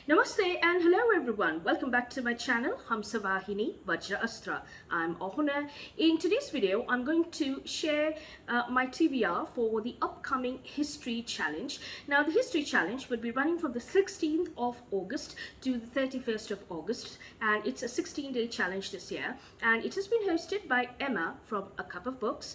Namaste and hello everyone. Welcome back to my channel, Hamsavahini Vajraasthra. I'm Awhona. In today's video, I'm going to share my TBR for the upcoming History Challenge. Now, the History Challenge will be running from the 16th of August to the 31st of August, and it's a 16-day challenge this year. And it has been hosted by Emma from A Cup of Books,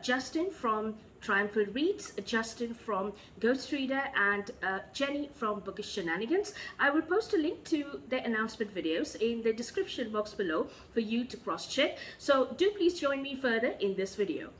Justin from Triumphal Reads, Justin from Ghost Reader, and Jenny from Bookish Shenanigans. I will post a link to their announcement videos in the description box below for you to cross-check. So do please join me further in this video.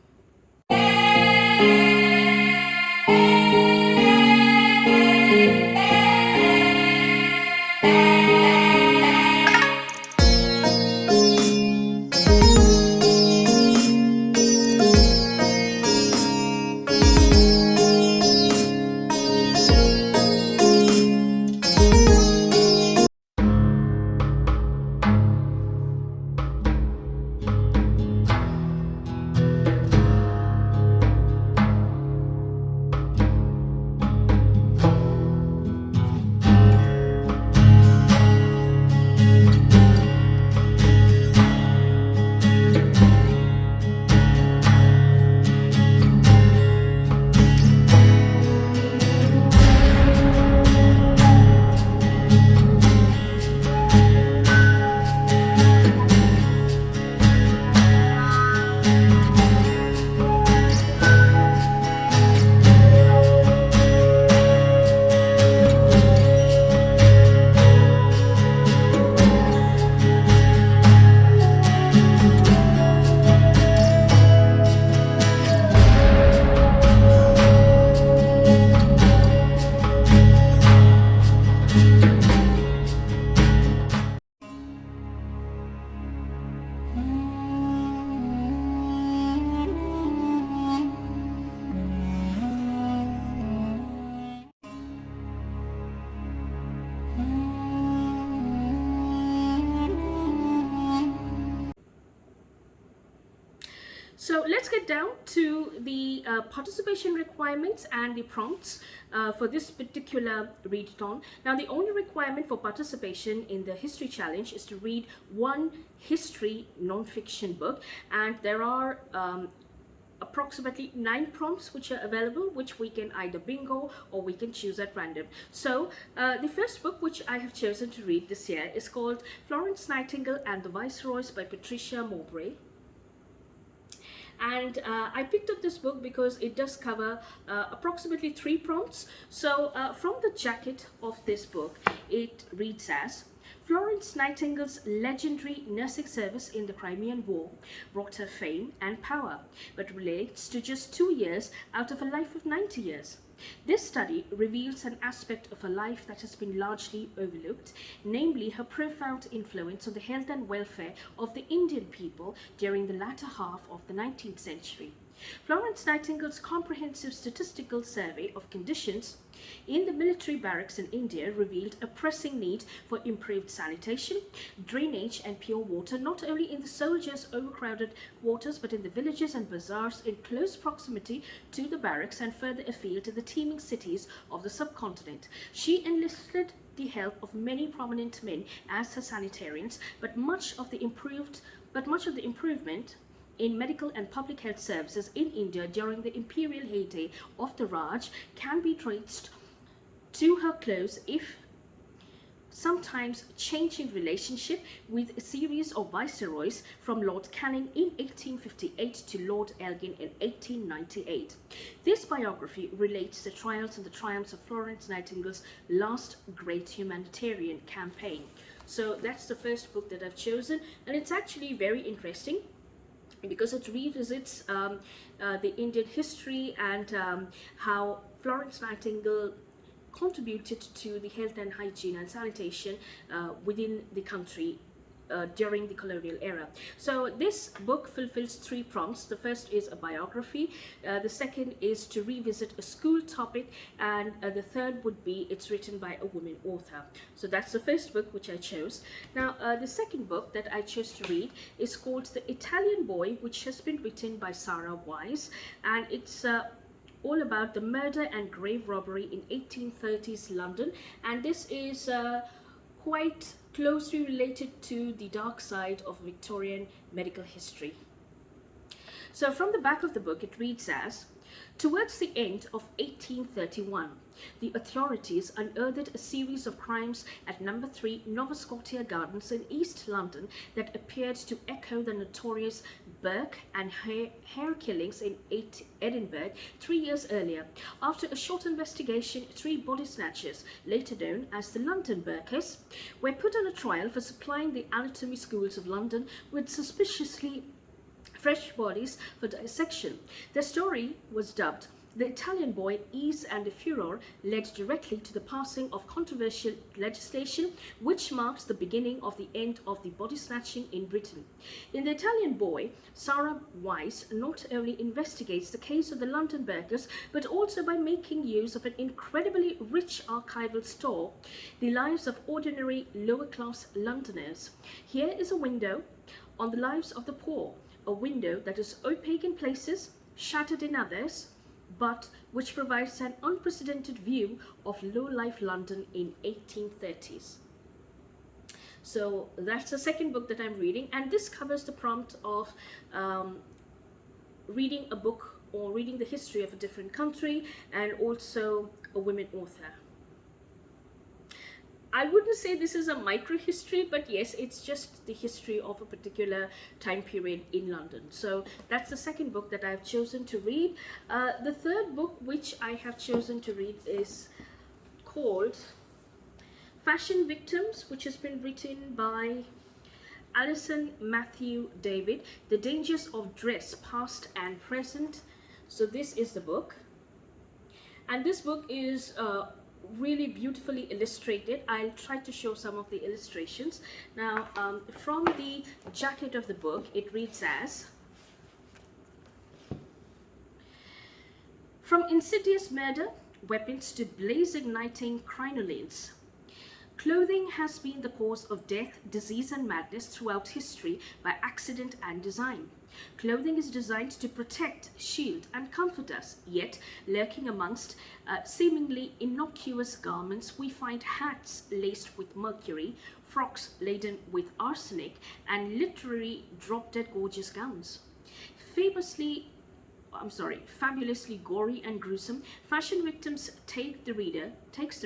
So let's get down to the participation requirements and the prompts for this particular readathon. Now, the only requirement for participation in the History Challenge is to read one history non-fiction book, and there are approximately 9 prompts which are available, which we can either bingo or we can choose at random. So the first book which I have chosen to read this year is called Florence, Nightingale and the Viceroys by Patricia Mowbray. And I picked up this book because it does cover approximately 3 prompts. So from the jacket of this book, it reads as: Florence Nightingale's legendary nursing service in the Crimean War brought her fame and power, but relates to just 2 years out of a life of 90 years. This study reveals an aspect of her life that has been largely overlooked, namely her profound influence on the health and welfare of the Indian people during the latter half of the 19th century. Florence Nightingale's comprehensive statistical survey of conditions in the military barracks in India revealed a pressing need for improved sanitation, drainage and pure water, not only in the soldiers' overcrowded quarters but in the villages and bazaars in close proximity to the barracks and further afield to the teeming cities of the subcontinent. She enlisted the help of many prominent men as her sanitarians, but much of the improvement in medical and public health services in India during the imperial heyday of the Raj can be traced to her close, if sometimes changing, relationship with a series of viceroys from Lord Canning in 1858 to Lord Elgin in 1898. This biography relates the trials and the triumphs of Florence Nightingale's last great humanitarian campaign. So that's the first book that I've chosen, and it's actually very interesting because it revisits the Indian history and how Florence Nightingale contributed to the health and hygiene and sanitation within the country during the colonial era. So this book fulfills 3 prompts. The first is a biography, the second is to revisit a school topic, and the third would be it's written by a woman author. So that's the first book which I chose. Now the second book that I chose to read is called The Italian Boy, which has been written by Sarah Wise, and it's all about the murder and grave robbery in 1830s London, and this is quite closely related to the dark side of Victorian medical history. So from the back of the book, it reads as, towards the end of 1831, the authorities unearthed a series of crimes at number 3 Nova Scotia Gardens in East London that appeared to echo the notorious Burke and Hare killings in Edinburgh 3 years earlier. After a short investigation, 3 body snatchers, later known as the London Burkers, were put on a trial for supplying the anatomy schools of London with suspiciously fresh bodies for dissection. Their story was dubbed The Italian Boy Ease and the Furor, led directly to the passing of controversial legislation which marks the beginning of the end of the body snatching in Britain. In The Italian Boy, Sarah Weiss not only investigates the case of the London Burkers, but also by making use of an incredibly rich archival store, the lives of ordinary lower-class Londoners. Here is a window on the lives of the poor, a window that is opaque in places, shattered in others, but which provides an unprecedented view of low-life London in 1830s. So that's the second book that I'm reading, and this covers the prompt of reading a book or reading the history of a different country, and also a women author. I wouldn't say this is a micro-history, but yes, it's just the history of a particular time period in London. So that's the second book that I've chosen to read. The third book which I have chosen to read is called Fashion Victims, which has been written by Alison Matthew David, The Dangers of Dress, Past and Present. So this is the book. And this book is really beautifully illustrated. I'll try to show some of the illustrations. Now, from the jacket of the book, it reads as, from insidious murder weapons to blaze-igniting crinolines, clothing has been the cause of death, disease and madness throughout history by accident and design. Clothing is designed to protect, shield and comfort us, yet lurking amongst seemingly innocuous garments we find hats laced with mercury, frocks laden with arsenic and literally drop-dead gorgeous gowns. Fabulously gory and gruesome, Fashion Victims takes the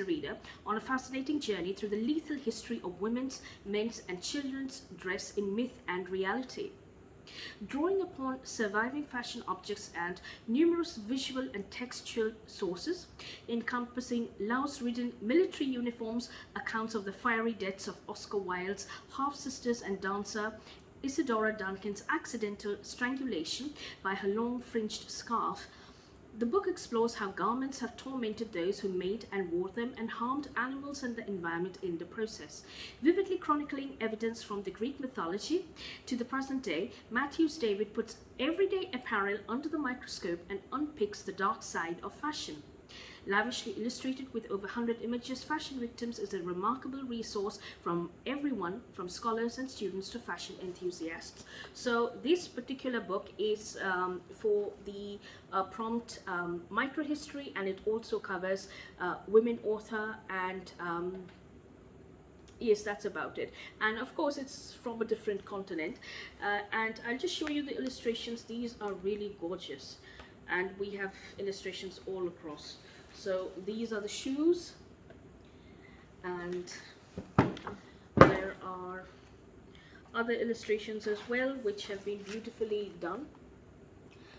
reader on a fascinating journey through the lethal history of women's, men's and children's dress in myth and reality. Drawing upon surviving fashion objects and numerous visual and textual sources, encompassing louse-ridden military uniforms, accounts of the fiery deaths of Oscar Wilde's half-sisters and dancer Isadora Duncan's accidental strangulation by her long fringed scarf, the book explores how garments have tormented those who made and wore them and harmed animals and the environment in the process. Vividly chronicling evidence from the Greek mythology to the present day, Matthews David puts everyday apparel under the microscope and unpicks the dark side of fashion. Lavishly illustrated with over 100 images, Fashion Victims is a remarkable resource from everyone, from scholars and students to fashion enthusiasts. So this particular book is for the prompt microhistory, and it also covers women author and yes, that's about it. And of course it's from a different continent, and I'll just show you the illustrations. These are really gorgeous, and we have illustrations all across. So these are the shoes, and there are other illustrations as well which have been beautifully done.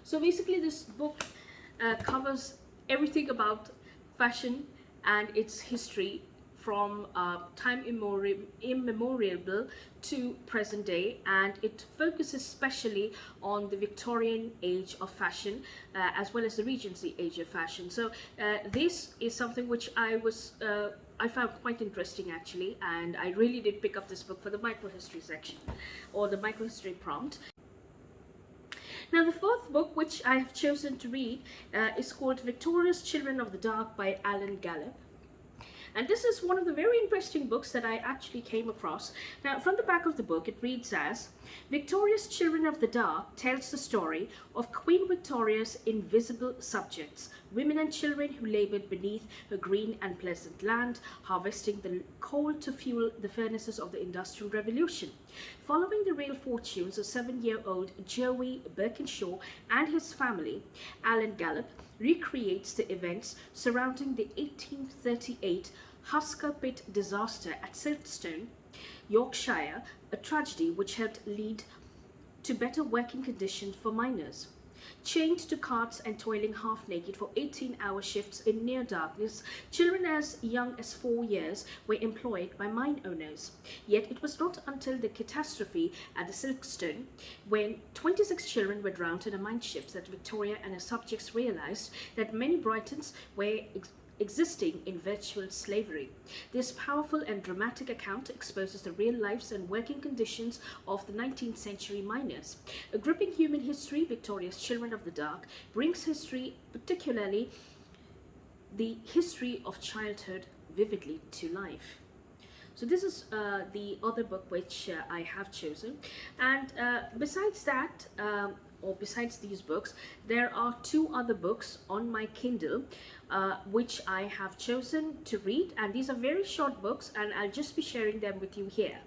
So basically this book covers everything about fashion and its history from time immemorial to present day, and it focuses especially on the Victorian age of fashion as well as the Regency age of fashion. So this is something which I found quite interesting actually, and I really did pick up this book for the microhistory section or the microhistory prompt. Now the fourth book which I have chosen to read is called Victoria's Children of the Dark by Alan Gallop. And this is one of the very interesting books that I actually came across. Now, from the back of the book, it reads as, Victoria's Children of the Dark tells the story of Queen Victoria's invisible subjects, women and children who labored beneath her green and pleasant land, harvesting the coal to fuel the furnaces of the Industrial Revolution. Following the real fortunes of 7-year-old Joey Birkinshaw and his family, Alan Gallop recreates the events surrounding the 1838 Husker Pit disaster at Silkstone, Yorkshire, a tragedy which helped lead to better working conditions for miners. Chained to carts and toiling half-naked for 18-hour shifts in near darkness, children as young as 4 years were employed by mine owners. Yet it was not until the catastrophe at the Silkstone, when 26 children were drowned in a mine ship, that Victoria and her subjects realized that many Britons were existing in virtual slavery. This powerful and dramatic account exposes the real lives and working conditions of the 19th century miners. A gripping human history, Victoria's Children of the Dark brings history, particularly the history of childhood, vividly to life. So this is the other book which I have chosen, and besides that, or besides these books, there are 2 other books on my Kindle which I have chosen to read, and these are very short books, and I'll just be sharing them with you here.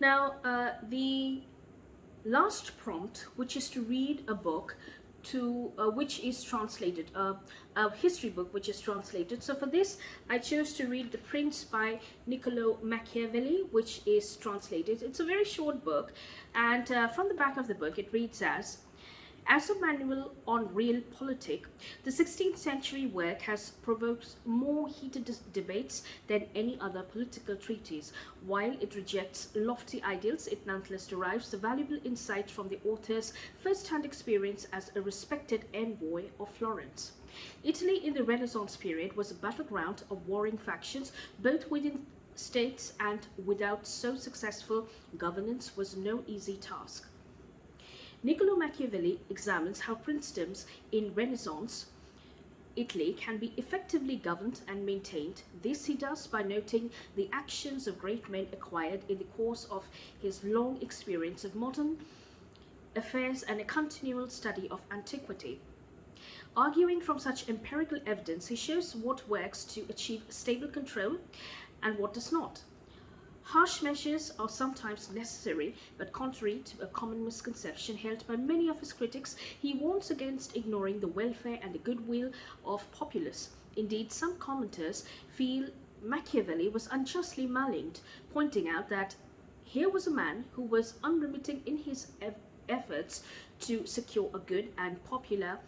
Now, the last prompt, which is to read a book to which is translated, a history book which is translated. So for this, I chose to read The Prince by Niccolo Machiavelli, which is translated. It's a very short book, and from the back of the book, it reads as a manual on realpolitik, the 16th century work has provoked more heated debates than any other political treatise. While it rejects lofty ideals, it nonetheless derives the valuable insight from the author's first-hand experience as a respected envoy of Florence. Italy in the Renaissance period was a battleground of warring factions, both within states and without. So successful governance was no easy task. Niccolo Machiavelli examines how princedoms in Renaissance Italy can be effectively governed and maintained. This he does by noting the actions of great men acquired in the course of his long experience of modern affairs and a continual study of antiquity. Arguing from such empirical evidence, he shows what works to achieve stable control and what does not. Harsh measures are sometimes necessary, but contrary to a common misconception held by many of his critics, he warns against ignoring the welfare and the goodwill of populace. Indeed, some commenters feel Machiavelli was unjustly maligned, pointing out that here was a man who was unremitting in his efforts to secure a good and popular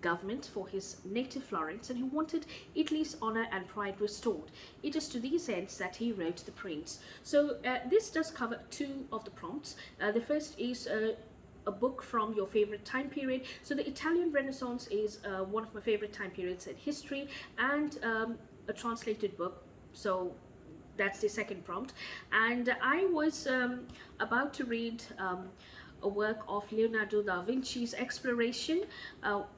government for his native Florence, and he wanted Italy's honor and pride restored. It is to these ends that he wrote The Prince. So this does cover 2 of the prompts. The first is a book from your favorite time period. So the Italian Renaissance is one of my favorite time periods in history, and a translated book. So that's the second prompt. And I was about to read a work of Leonardo da Vinci's exploration,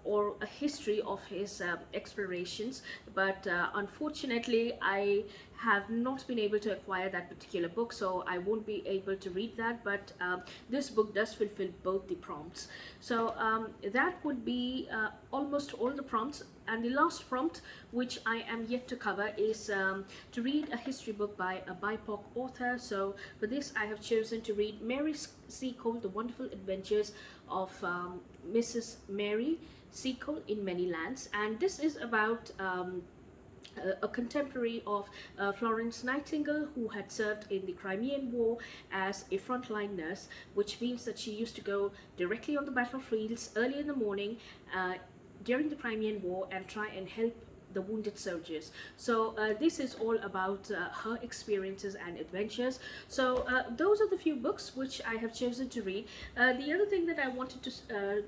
or a history of his explorations, but unfortunately I have not been able to acquire that particular book, so I won't be able to read that, but this book does fulfill both the prompts. So that would be almost all the prompts. And the last prompt, which I am yet to cover, is to read a history book by a BIPOC author. So for this, I have chosen to read Mary Seacole, The Wonderful Adventures of Mrs. Mary Seacole in Many Lands. And this is about a contemporary of Florence Nightingale, who had served in the Crimean War as a frontline nurse, which means that she used to go directly on the battlefields early in the morning during the Crimean War and try and help the wounded soldiers. So this is all about her experiences and adventures. So those are the few books which I have chosen to read. The other thing that I wanted to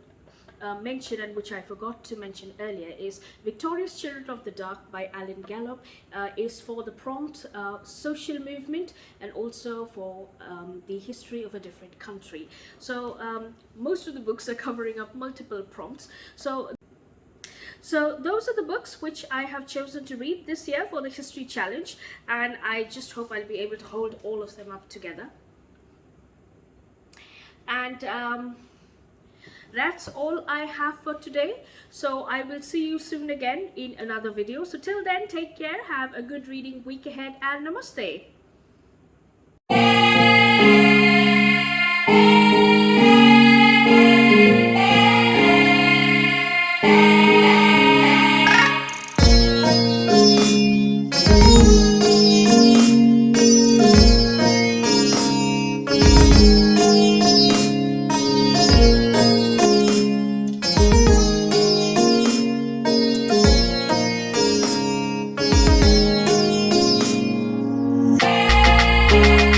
mention, and which I forgot to mention earlier, is Victoria's Children of the Dark by Alan Gallop is for the prompt social movement and also for the history of a different country. So most of the books are covering up multiple prompts. So those are the books which I have chosen to read this year for the History Challenge, and I just hope I'll be able to hold all of them up together. And that's all I have for today. So I will see you soon again in another video. So till then, take care, have a good reading week ahead, and namaste.